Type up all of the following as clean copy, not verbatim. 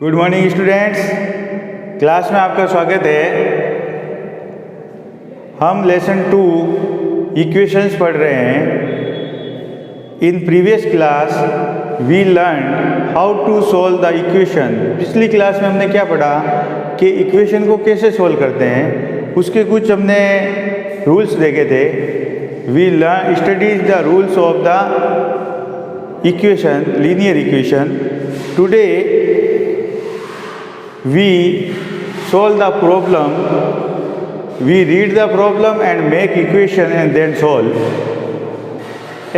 Good morning students, class में आपका स्वागत है। हम लेसन 2 इक्वेशंस पढ़ रहे हैं। In previous class we learn how to solve the equation. पिछली क्लास में हमने क्या पढ़ा कि इक्वेशन को कैसे सोल्व करते हैं, उसके कुछ हमने रूल्स देखे थे। We learn studies the rules of the equation, linear equation. Today we solve the problem, we read the problem and make equation and then solve.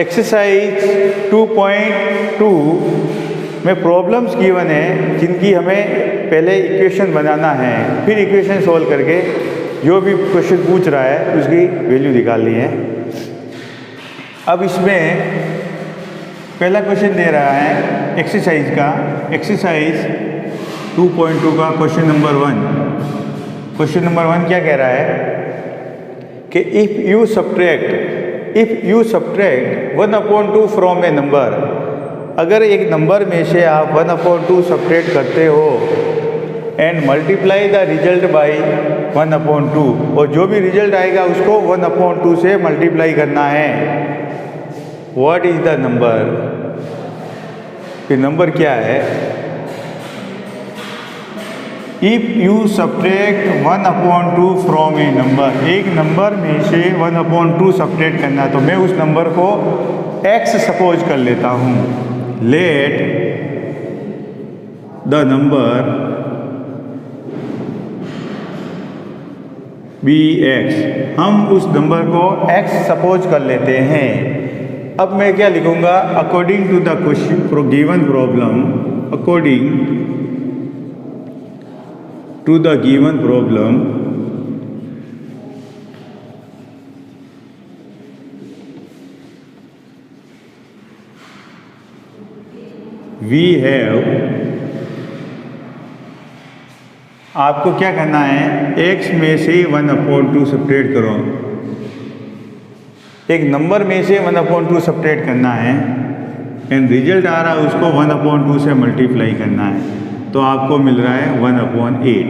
Exercise 2.2 में प्रॉब्लम्स गिवन है जिनकी हमें पहले इक्वेशन बनाना है, फिर इक्वेशन सोल्व करके जो भी क्वेश्चन पूछ रहा है उसकी वैल्यू निकालनी है। अब इसमें पहला क्वेश्चन दे रहा है एक्सरसाइज का, एक्सरसाइज 2.2 का क्वेश्चन नंबर 1। क्वेश्चन नंबर 1 क्या कह रहा है कि if you subtract 1/2 from A number, अगर एक नंबर में से आप 1/2 सब्ट्रैक्ट करते हो and multiply the result by 1/2, और जो भी रिजल्ट आएगा उसको 1/2 से मल्टीप्लाई करना है। What is the number? ये नंबर क्या है? If you subtract 1/2 from A number, एक नंबर में से 1/2 सब्ट्रैक्ट करना, तो मैं उस नंबर को x सपोज कर लेता हूँ। Let the number be x, हम उस नंबर को x सपोज कर लेते हैं। अब मैं क्या लिखूँगा? According to the question given problem, according to the given problem, we have, आपको क्या करना है? x में से 1/2 सब्ट्रैक्ट करो। एक नंबर में से 1/2 सब्ट्रैक्ट करना है एंड रिजल्ट आ रहा है उसको 1/2 से मल्टीप्लाई करना है, तो आपको मिल रहा है 1/8।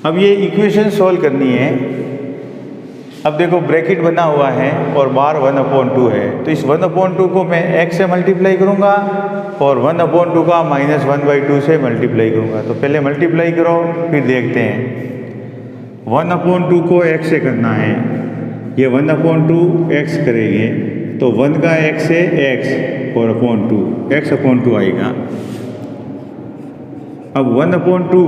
अब ये इक्वेशन सॉल्व करनी है। अब देखो ब्रैकेट बना हुआ है और बाहर 1/2 है, तो इस 1/2 को मैं x से मल्टीप्लाई करूँगा और 1/2 का -1/2 से मल्टीप्लाई करूँगा। तो पहले मल्टीप्लाई करो फिर देखते हैं। 1/2 को x से करना है, ये 1/2 x करेंगे तो 1 का x है x और x/2 आएगा। अब 1/2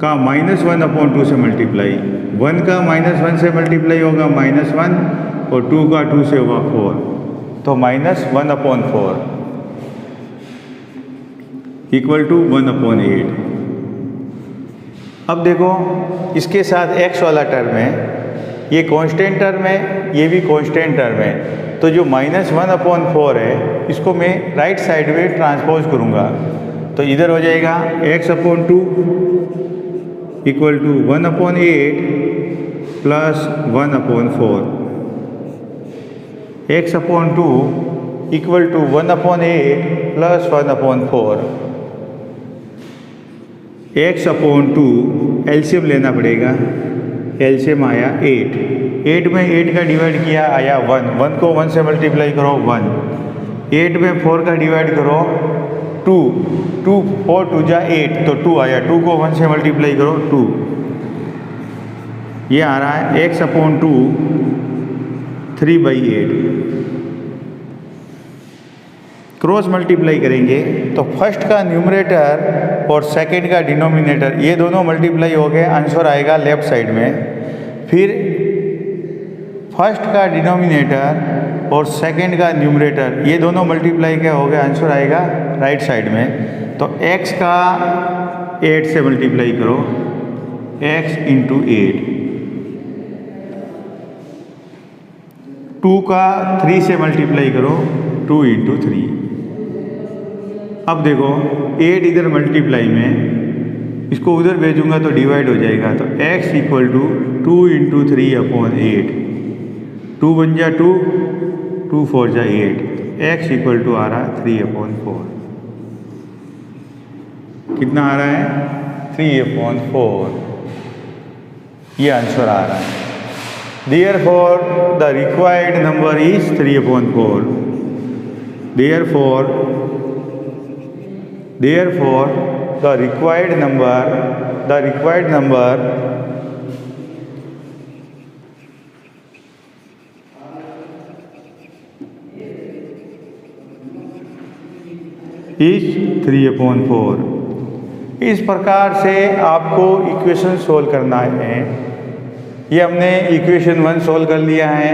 का -1/2 से मल्टीप्लाई, 1 का -1 से मल्टीप्लाई होगा -1 और 2 का 2 से होगा 4, तो -1/4 इक्वल टू 1/8। अब देखो इसके साथ x वाला टर्म है, ये कांस्टेंट टर्म है, ये भी कांस्टेंट टर्म है, तो जो -1/4 है इसको मैं राइट साइड में ट्रांसपोज करूँगा, तो इधर हो जाएगा x/2 equal to 1/8 plus 1/4, x/2 equal to 1/8 plus 1/4। x/2 LCM लेना पड़ेगा, एलसीएम आया 8 में 8 का डिवाइड किया आया 1 को 1 से मल्टीप्लाई करो 1, 8 में 4 का डिवाइड करो 2 4 2 जा 8, तो 2 आया, 2 को 1 से मल्टीप्लाई करो 2, ये आ रहा है x/2 3/8। क्रॉस मल्टीप्लाई करेंगे तो फर्स्ट का न्यूमरेटर और सेकंड का डिनोमिनेटर ये दोनों मल्टीप्लाई हो गए, आंसर आएगा लेफ्ट साइड में। फिर फर्स्ट का डिनोमिनेटर और सेकंड का न्यूमरेटर ये दोनों मल्टीप्लाई क्या हो गए, आंसर आएगा राइट साइड में। तो x का 8 से मल्टीप्लाई करो, x × 8, 2 का 3 से मल्टीप्लाई करो, 2 × 3। अब देखो 8 इधर मल्टीप्लाई में, इसको उधर भेजूंगा तो डिवाइड हो जाएगा, तो x इक्वल टू 2 × 3/8, 2 1 जा 2, 2 4 जा 8, x इक्वल टू आ रहा 3/4। कितना आ रहा है 3/4, ये आंसर आ रहा है। Therefore the required number is 3/4. Therefore the required number is 3/4। इस प्रकार से आपको इक्वेशन सोल्व करना है। ये हमने इक्वेशन 1 सोल्व कर लिया है।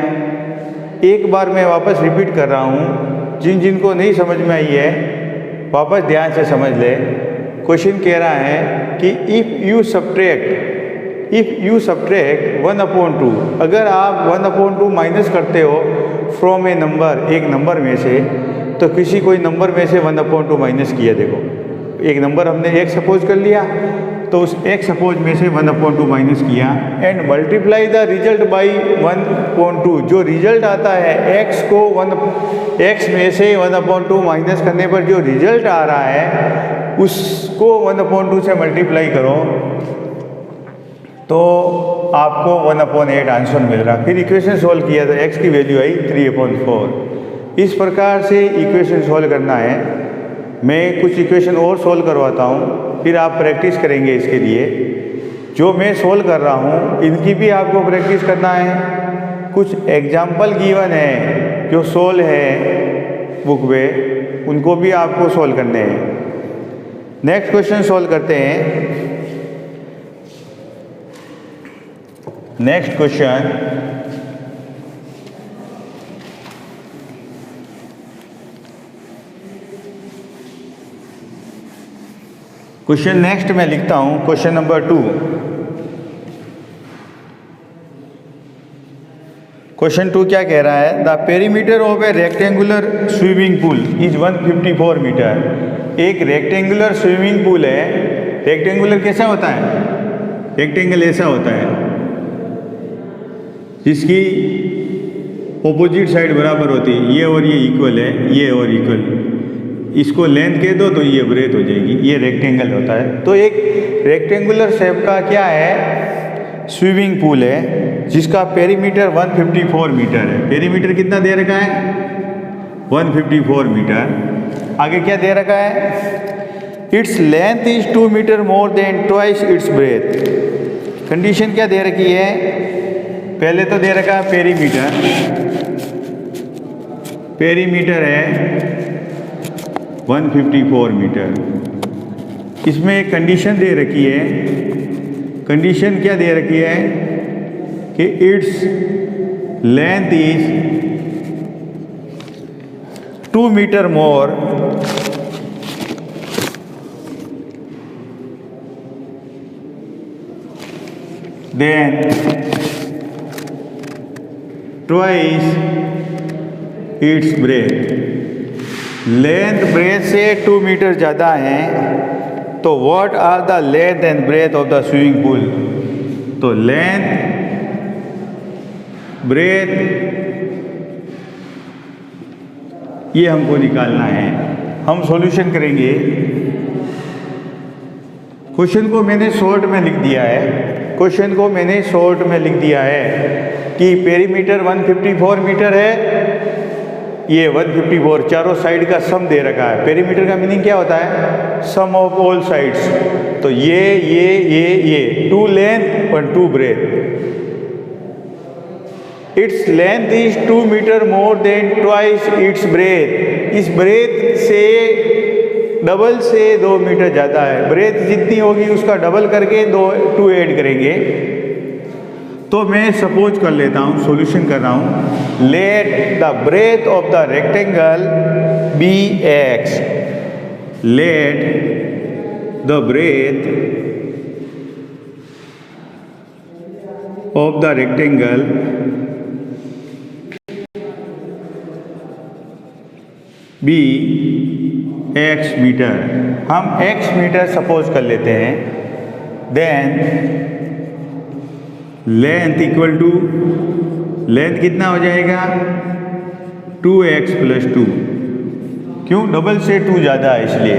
एक बार मैं वापस रिपीट कर रहा हूँ, जिनको नहीं समझ में आई है वापस ध्यान से समझ ले। क्वेश्चन कह रहा है कि इफ़ यू सब्ट्रैक्ट 1/2, अगर आप 1/2 माइनस करते हो फ्रॉम ए नंबर, एक नंबर में से, तो किसी कोई नंबर में से 1/2 माइनस किया। देखो एक नंबर हमने x सपोज कर लिया, तो उस x सपोज में से 1/2 माइनस किया and multiply the result by 1/2। जो रिजल्ट आता है x में से 1/2 माइनस करने पर जो रिजल्ट आ रहा है उसको 1/2 से मल्टीप्लाई करो तो आपको 1/8 आंसर मिल रहा। फिर इक्वेशन सोल्व किया तो x की वैल्यू आई 3/4। इस प्रकार से इक्वेशन सोल्व करना है। मैं कुछ इक्वेशन और सोल्व करवाता हूँ, फिर आप प्रैक्टिस करेंगे इसके लिए। जो मैं सोल्व कर रहा हूँ इनकी भी आपको प्रैक्टिस करना है। कुछ एग्जाम्पल गिवन है जो सोल्व है बुक में, उनको भी आपको सोल्व करने हैं। नेक्स्ट क्वेश्चन सोल्व करते हैं। नेक्स्ट क्वेश्चन नेक्स्ट मैं लिखता हूं क्वेश्चन नंबर 2। क्वेश्चन 2 क्या कह रहा है? The perimeter of a rectangular swimming pool is 154 metre. एक रेक्टेंगुलर स्विमिंग पूल है। रेक्टेंगुलर कैसा होता है? रेक्टेंगल ऐसा होता है जिसकी ऑपोजिट साइड बराबर होती है। ये और ये इक्वल है, ये और इक्वल। इसको लेंथ कह दो तो ये ब्रेथ हो जाएगी। ये रेक्टेंगल होता है। तो एक रेक्टेंगुलर शेप का क्या है? स्विमिंग पूल है जिसका पेरीमीटर 154 मीटर है। पेरीमीटर कितना दे रखा है? 154 मीटर। आगे क्या दे रखा है? Its length is 2 metre more than twice its breadth. Condition क्या दे रखी है? पहले तो दे रखा है पेरीमीटर है 154 मीटर। इसमें एक कंडीशन दे रखी है। कंडीशन क्या दे रखी है कि its length is 2 metre more than twice its breadth. Length breadth से 2 मीटर ज़्यादा है, तो what are the length and breadth of the swimming pool? तो लेंथ ब्रेथ ये हमको निकालना है। हम सॉल्यूशन करेंगे। क्वेश्चन को मैंने शॉर्ट में लिख दिया है। कि पेरीमीटर 154 मीटर है। ये 154 चारों साइड का सम दे रखा है। पेरीमीटर का मीनिंग क्या होता है? Sum of all sides. तो ये 2 लेंथ और 2 breadth. Its length is 2 metre more than twice its breadth. इस ब्रेथ से डबल से 2 मीटर ज़्यादा है। ब्रेथ जितनी होगी उसका डबल करके 2 ऐड करेंगे। तो मैं सपोज कर लेता हूँ, सॉल्यूशन कर रहा हूँ। Let the breadth of the rectangle be x। Let the breadth of the rectangle be x metre. हम x मीटर सपोज कर लेते हैं। Then length equal to, length कितना हो जाएगा? 2x + 2। क्यों? डबल से 2 ज़्यादा है इसलिए।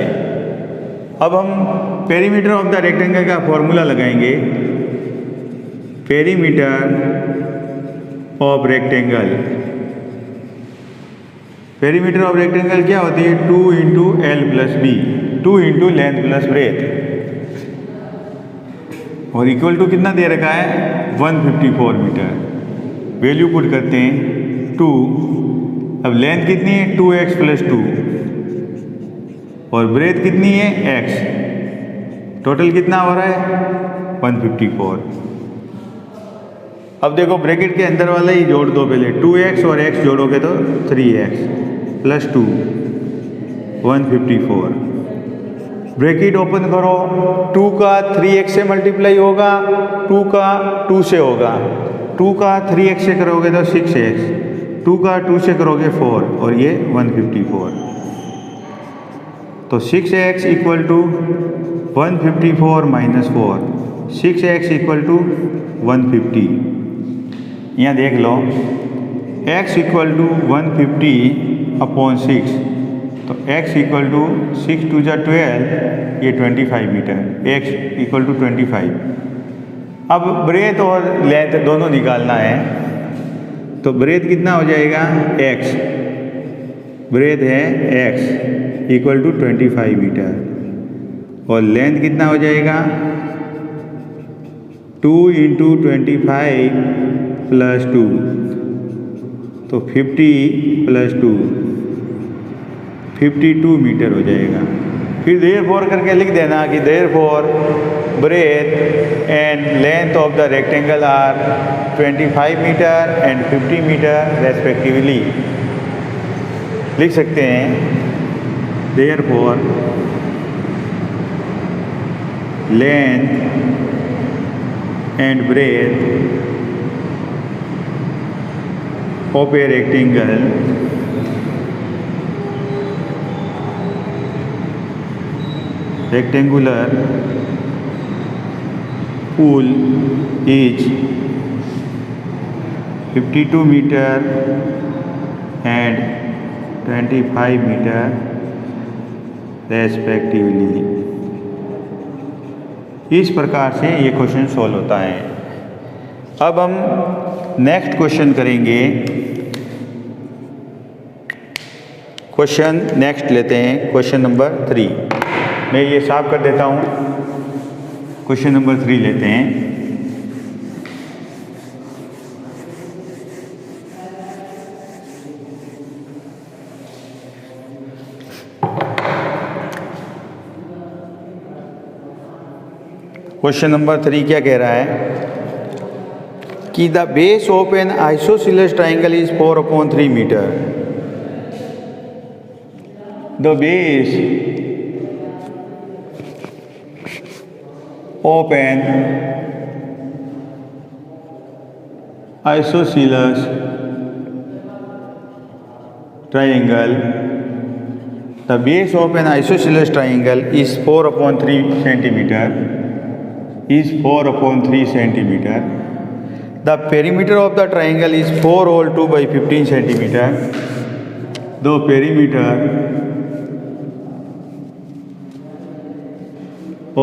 अब हम पेरीमीटर ऑफ द रेक्टेंगल का फॉर्मूला लगाएंगे। Perimeter of rectangle, perimeter of rectangle क्या होती है? 2 into L plus B, 2 into length plus breadth, और इक्वल टू कितना दे रखा है? 154 मीटर। वैल्यू पुट करते हैं 2, अब लेंथ कितनी है? 2x प्लस 2, और ब्रेथ कितनी है? x। टोटल कितना हो रहा है? 154। अब देखो ब्रैकेट के अंदर वाला ही जोड़ दो पहले, 2x और x जोड़ोगे तो 3x प्लस 2, 154। ब्रैकेट ओपन करो, 2 का 3x से मल्टीप्लाई होगा, 2 का 2 से होगा, 2 का 3x से करोगे तो 6x, 2 का 2 से करोगे 4, और ये 154। तो 6x equal to 154 minus 4, 6x equal to 150। यहाँ देख लो, x इक्वल टू 150 अपॉन 6, तो x इक्वल टू 6 टू जा 12, ये 25 मीटर, x इक्वल टू 25। अब ब्रेथ और लेंथ दोनों निकालना है, तो ब्रेथ कितना हो जाएगा? x, ब्रेथ है x इक्वल टू 25 मीटर, और लेंथ कितना हो जाएगा? 2 इंटू 25 प्लस 2, तो 50 प्लस 2, 52 मीटर हो जाएगा। फिर देयरफॉर करके लिख देना कि therefore breadth and length of the rectangle are 25 metre and 50 metre respectively. लिख सकते हैं therefore length and breadth of a rectangular pool is 52 meter and 25 meter respectively। इस प्रकार से ये क्वेश्चन सॉल्व होता है। अब हम नेक्स्ट क्वेश्चन करेंगे। क्वेश्चन नेक्स्ट लेते हैं, क्वेश्चन नंबर 3। मैं ये साफ कर देता हूँ। क्वेश्चन नंबर 3 लेते हैं। क्वेश्चन नंबर 3 क्या कह रहा है कि the base of an isosceles triangle is 4/3 metre. The base of an isosceles triangle, the base of an isosceles triangle is 4/3 centimetre, is 4/3 centimeter. The perimeter of the triangle is 4 whole 2 by 15 centimeter. The perimeter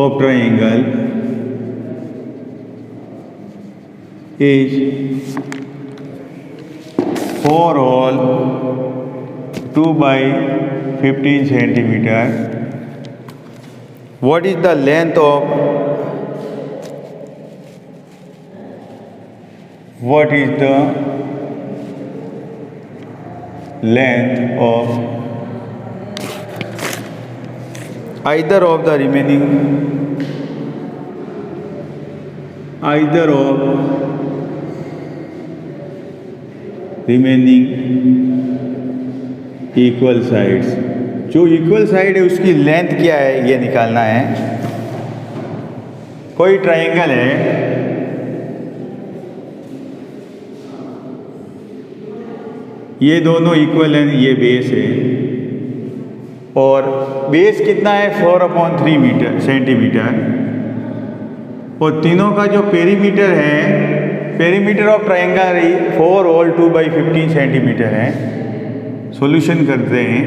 of triangle is 4 whole 2 by 15 centimeter. What is the length of what is the length of either of the remaining equal sides. जो equal side है उसकी length क्या है ये निकालना है। कोई triangle है, ये दोनों इक्वल हैं, ये बेस है, और बेस कितना है 4/3 सेंटीमीटर, और तीनों का जो पेरीमीटर है, perimeter of triangle 4 whole 2 by 15 centimetre है। सॉल्यूशन करते हैं।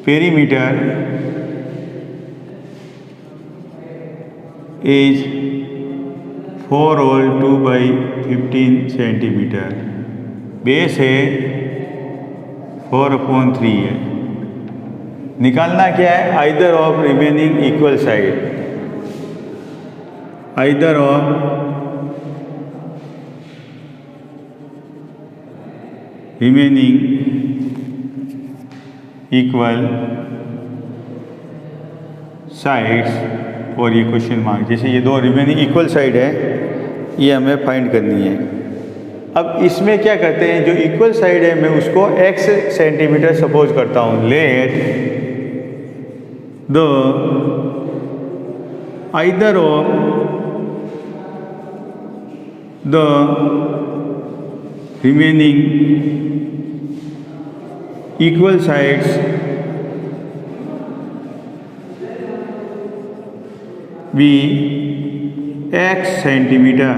Perimeter is 4 whole 2/15 centimetre. Base है 4/3 है। निकालना क्या है? Either of remaining equal side, either of remaining equal sides. और ये क्वेश्चन मार्क, जैसे ये दो रिमेनिंग इक्वल साइड है, ये हमें फाइंड करनी है। अब इसमें क्या करते हैं, जो इक्वल साइड है मैं उसको x सेंटीमीटर सपोज करता हूँ। Let the either of the remaining equal sides be x centimetre.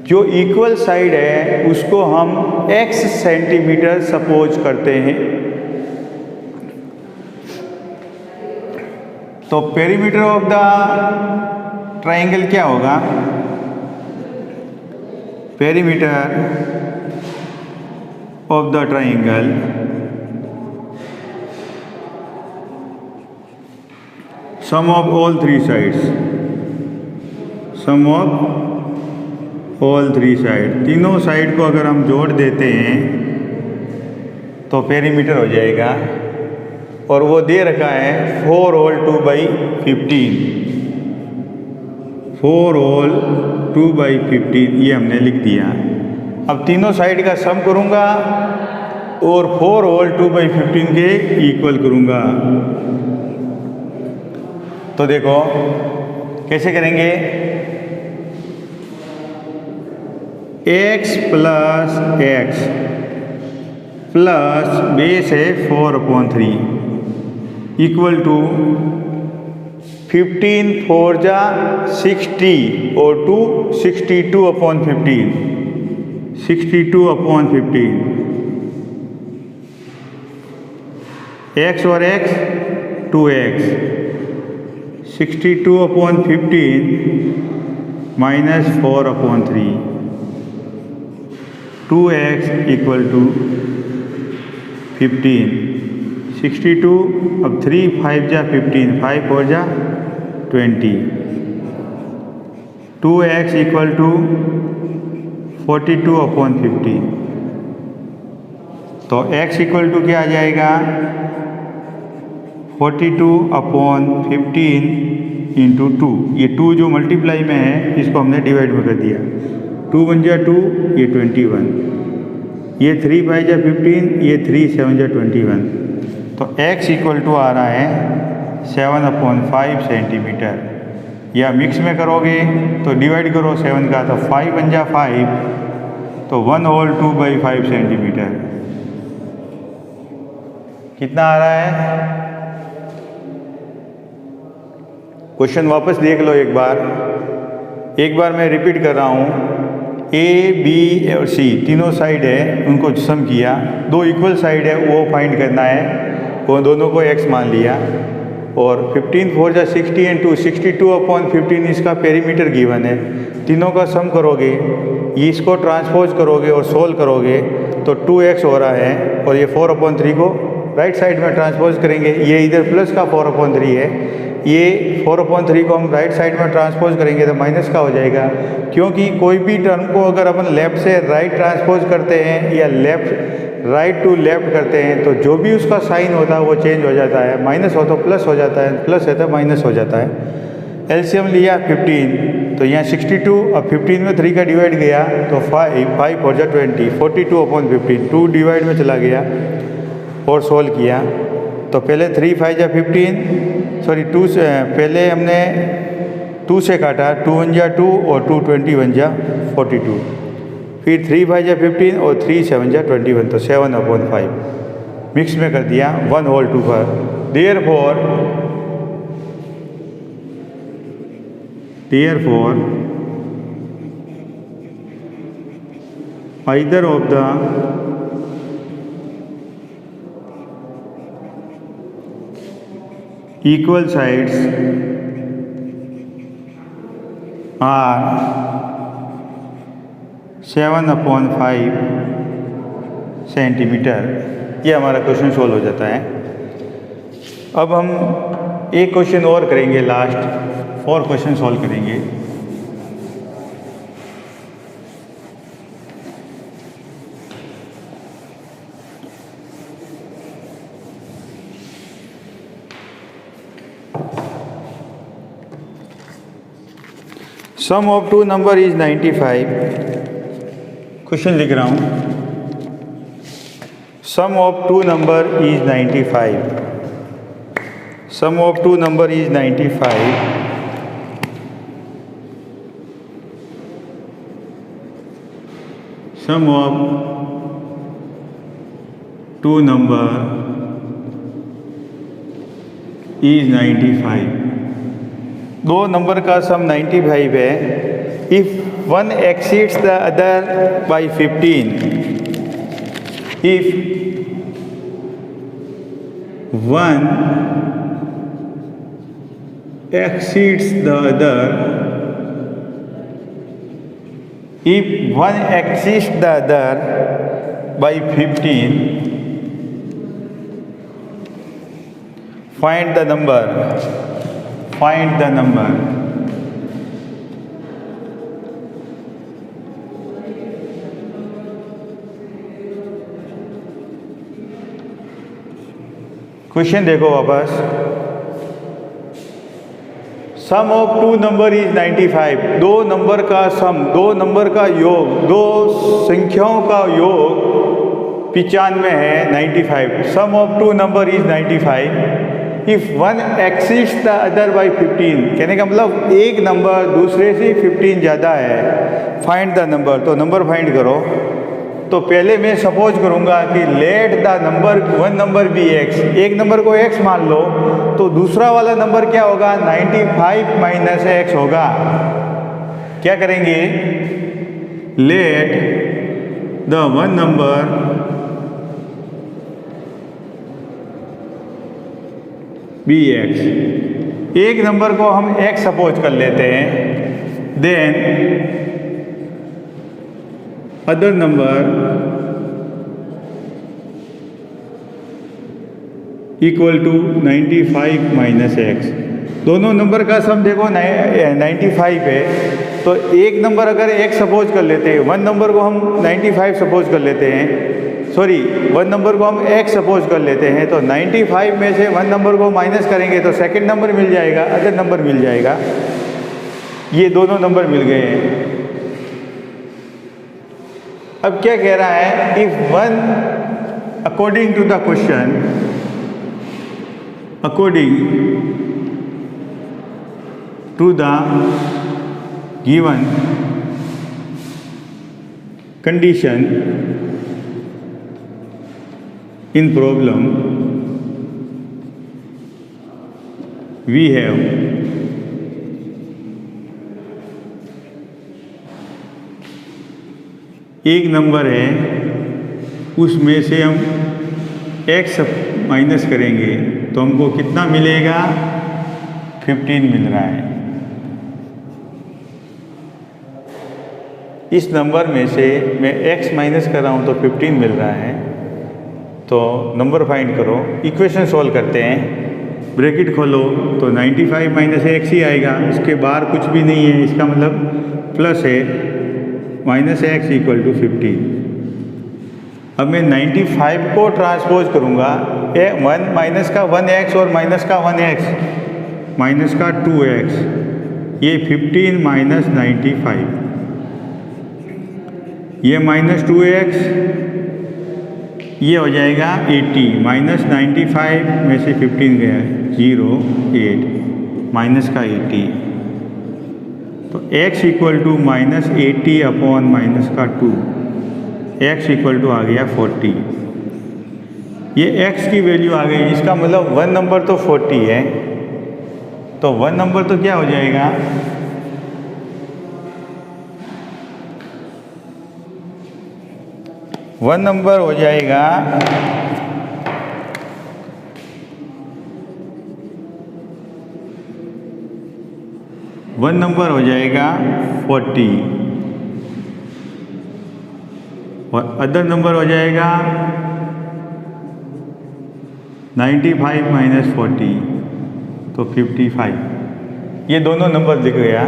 जो इक्वल साइड है उसको हम x सेंटीमीटर सपोज करते हैं। तो पेरीमीटर ऑफ द ट्राइंगल क्या होगा? Perimeter of the triangle sum of all three sides, sum of all three side. तीनों साइड को अगर हम जोड़ देते हैं तो पेरीमीटर हो जाएगा। और वो दे रखा है 4 होल 2/15, 4 होल 2/15, ये हमने लिख दिया। अब तीनों साइड का सम करूँगा और 4 होल 2/15 के इक्वल करूँगा। तो देखो कैसे करेंगे? x plus x plus base है 4/3 इक्वल टू 15 4 जा 60 और 2 62/15, 62/15। x और x 2x, 62/15 minus 4/3, 2x equal to 15, 62। अब 3 5 जा 15, 5 4 जा 20, 2x इक्वल टू 42/15। तो x इक्वल टू क्या आ जाएगा? 42/15 इंटू 2। ये 2 जो मल्टीप्लाई में है इसको हमने डिवाइड में कर दिया। 2 1 जा 2, ये 21, ये 3 5 जा 15, ये 3 7 जा 21। तो x इक्वल टू आ रहा है 7/5 सेंटीमीटर। या मिक्स में करोगे तो डिवाइड करो 7 का, तो 5 1 जा 5, तो 1 होल 2/5 सेंटीमीटर। कितना आ रहा है? क्वेश्चन वापस देख लो एक बार मैं रिपीट कर रहा हूँ। ए बी और सी तीनों साइड है, उनको सम किया। दो इक्वल साइड है वो फाइंड करना है, वो दोनों को x मान लिया। और 15 4 जा 60 एंड 2 62/15 इसका पेरीमीटर गिवन है। तीनों का सम करोगे, ये इसको ट्रांसपोज करोगे और सोल्व करोगे तो 2x हो रहा है। और ये 4/3 को राइट साइड में ट्रांसपोज करेंगे, ये इधर प्लस का 4/3 है, ये 4/3 को हम राइट साइड में ट्रांसपोज करेंगे तो माइनस का हो जाएगा। क्योंकि कोई भी टर्म को अगर अपन लेफ़्ट से राइट ट्रांसपोज करते हैं या लेफ़्ट राइट टू लेफ़्ट करते हैं तो जो भी उसका साइन होता है वो चेंज हो जाता है। माइनस हो तो प्लस हो जाता है, प्लस है तो माइनस हो जाता है। एलसीएम लिया 15, तो यहाँ 62, अब 15 में 3 का डिवाइड गया तो 5 5 4 जा 20, 42/15, 2 डिवाइड में चला गया और सोल्व किया। तो पहले 3 5 जा 15, सॉरी 2 से पहले हमने 2 से काटा, 2 1 जा 2 और 2 21 जा 42। फिर 3 5 जा 15 और 3 7 जा 21, तो 7/5 मिक्स में कर दिया 1 होल 2 पर। Therefore either of the equal sides are 7/5 centimetre. ये हमारा क्वेश्चन सोल्व हो जाता है। अब हम एक क्वेश्चन और करेंगे, लास्ट 4 क्वेश्चन सोल्व करेंगे। Sum of 2 number is 95। Question लिख रहा हूँ। Sum of 2 number is 95। Sum of 2 number is 95। Sum of 2 number is 95। दो नंबर का सम 95 है। If one exceeds the other by 15, if one exceeds the other, if one exceeds the other by 15, find the number. Find the number. Question देखो वापस। सम of 2 number is 95। दो नंबर का सम, दो नंबर का योग, दो संख्याओं का योग 95 है, 95। Sum of 2 number is 95। If one exceeds the other by 15, कहने का मतलब एक नंबर दूसरे से 15 ज़्यादा है। फाइंड द नंबर, तो नंबर फाइंड करो। तो पहले मैं सपोज करूंगा कि let the number one number be X, एक नंबर को एक्स मान लो, तो दूसरा वाला नंबर क्या होगा, 95 माइनस एक्स होगा। क्या करेंगे, let the one number be X, एक नंबर को हम एक्स सपोज कर लेते हैं। Then other number equal to 95 minus X. दोनों नंबर का सम देखो 95 है, तो एक नंबर अगर एक्स सपोज कर लेते हैं, वन नंबर को हम 95 सपोज कर लेते हैं, सॉरी वन नंबर को हम एक्स सपोज कर लेते हैं, तो 95 में से वन नंबर को माइनस करेंगे तो सेकंड नंबर मिल जाएगा, अदर नंबर मिल जाएगा। ये दोनों नंबर मिल गए हैं। अब क्या कह रहा है, if one according to the question, according to the given condition in problem we have एक नंबर है, उसमें से हम x माइनस करेंगे तो हमको कितना मिलेगा, 15 मिल रहा है। इस नंबर में से मैं x माइनस कर रहा हूँ तो 15 मिल रहा है। तो नंबर फाइंड करो, इक्वेशन सॉल्व करते हैं। ब्रैकेट खोलो तो 95 माइनस एक्स ही आएगा, इसके बाहर कुछ भी नहीं है, इसका मतलब प्लस है, माइनस एक्स इक्वल टू 15। अब मैं 95 को ट्रांसपोज करूँगा, वन माइनस का 1x और माइनस का 1x, माइनस का 2x, ये 15 माइनस 95, ये माइनस 2x, ये हो जाएगा 80, माइनस 95 में से 15 गया, 0, 8, माइनस का 80, तो x equal to minus 80 upon minus का 2, x इक्वल टू आ गया 40। ये x की वैल्यू आ गई, इसका मतलब वन नंबर तो 40 है, तो वन नंबर तो क्या हो जाएगा, वन नंबर हो जाएगा 1 1 नंबर हो जाएगा 40 और अदर नंबर हो जाएगा 95 माइनस 40 तो 55। ये दोनों नंबर दिख गया।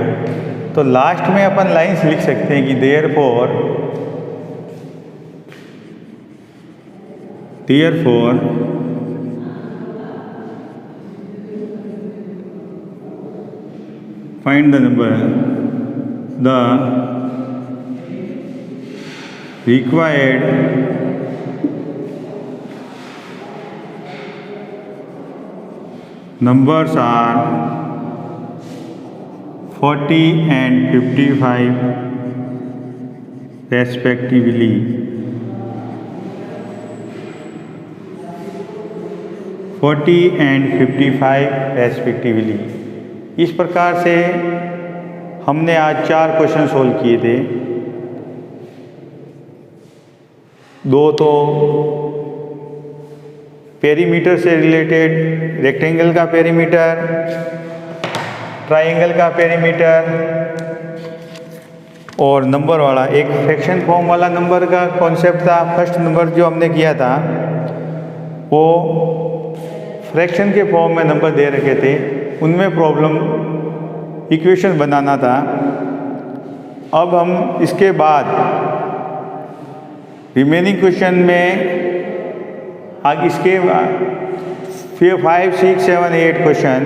तो लास्ट में अपन लाइन्स लिख सकते हैं कि therefore find the number, the required numbers are 40 and 55 respectively. इस प्रकार से हमने आज 4 क्वेश्चन सोल्व किए थे। 2 तो पेरीमीटर से रिलेटेड, रेक्टेंगल का पेरीमीटर, ट्राइंगल का पेरीमीटर और नंबर वाला एक फ्रैक्शन फॉर्म वाला नंबर का कॉन्सेप्ट था। फर्स्ट नंबर जो हमने किया था वो फ्रैक्शन के फॉर्म में नंबर दे रखे थे, उनमें प्रॉब्लम इक्वेशन बनाना था। अब हम इसके बाद रिमेनिंग क्वेश्चन में आगे इसके 5, 6, 7, 8 क्वेश्चन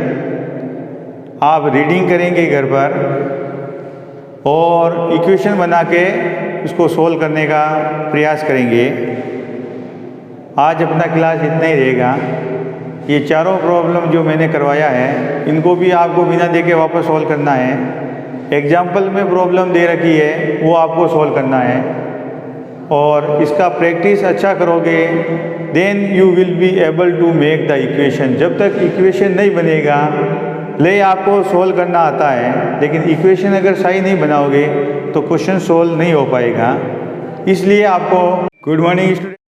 आप रीडिंग करेंगे घर पर और इक्वेशन बना के उसको सोल्व करने का प्रयास करेंगे। आज अपना क्लास इतना ही रहेगा। ये चारों प्रॉब्लम जो मैंने करवाया है इनको भी आपको बिना देखे वापस सॉल्व करना है। एग्जाम्पल में प्रॉब्लम दे रखी है वो आपको सॉल्व करना है और इसका प्रैक्टिस अच्छा करोगे then you will be able to make the equation. जब तक इक्वेशन नहीं बनेगा ले आपको सोल्व करना आता है, लेकिन इक्वेशन अगर सही नहीं बनाओगे तो क्वेश्चन सोल्व नहीं हो पाएगा। इसलिए आपको गुड मॉर्निंग स्टूडेंट।